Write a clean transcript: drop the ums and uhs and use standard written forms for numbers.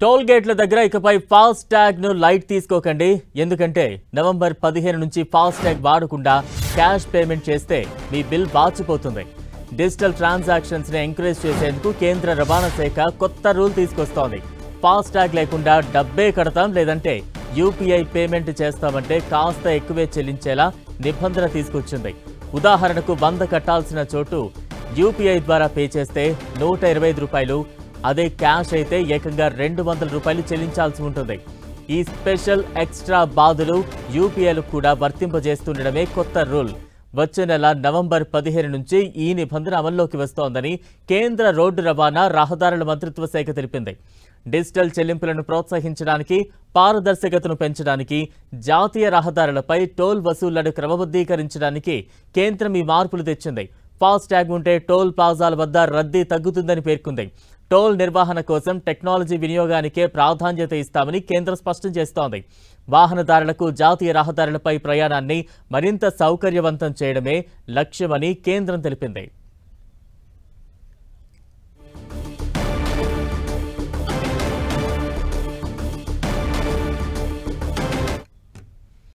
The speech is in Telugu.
టోల్ గేట్ల దగ్గర ఇకపై ఫాస్ట్ ట్యాగ్ ను లైట్ తీసుకోకండి. ఎందుకంటే నవంబర్ 15 నుంచి ఫాస్ట్ ట్యాగ్ వాడకుండా క్యాష్ పేమెంట్ చేస్తే మీ బిల్ బాచిపోతుంది. డిజిటల్ ట్రాన్సాక్షన్స్ ని ఎంకరేజ్ చేసేందుకు కేంద్ర రవాణా శాఖ కొత్త రూల్ తీసుకొస్తోంది. ఫాస్ట్ ట్యాగ్ లేకుండా డబ్బే కడతాం లేదంటే యూపీఐ పేమెంట్ చేస్తామంటే కాస్త ఎక్కువే చెల్లించేలా నిబంధన తీసుకొచ్చింది. ఉదాహరణకు 100 కట్టాల్సిన చోటు యూపీఐ ద్వారా పే చేస్తే 125 రూపాయలు, అదే క్యాష్ అయితే ఏకంగా 200 రూపాయలు చెల్లించాల్సి ఉంటుంది. ఈ స్పెషల్ ఎక్స్ట్రా బాధలు యూపీఐలకు కూడా వర్తింపజేస్తుండడమే కొత్త రూల్. వచ్చే నెల నవంబర్ 15 నుంచి ఈ నిబంధన అమల్లోకి వస్తోందని కేంద్ర రోడ్డు రవాణా రహదారుల మంత్రిత్వ శాఖ తెలిపింది. డిజిటల్ చెల్లింపులను ప్రోత్సహించడానికి, పారదర్శకతను పెంచడానికి, జాతీయ రహదారులపై టోల్ వసూళ్లను క్రమబద్ధీకరించడానికి కేంద్రం ఈ మార్పులు తెచ్చింది. ఫాస్ట్ ట్యాగ్ ఉంటే టోల్ ప్లాజాల వద్ద రద్దీ తగ్గుతుందని పేర్కొంది. టోల్ నిర్వహణ కోసం టెక్నాలజీ వినియోగానికే ప్రాధాన్యత ఇస్తామని కేంద్రం స్పష్టం చేస్తోంది. వాహనదారులకు జాతీయ రహదారులపై ప్రయాణాన్ని మరింత సౌకర్యవంతం చేయడమే లక్ష్యమని కేంద్రం తెలిపింది.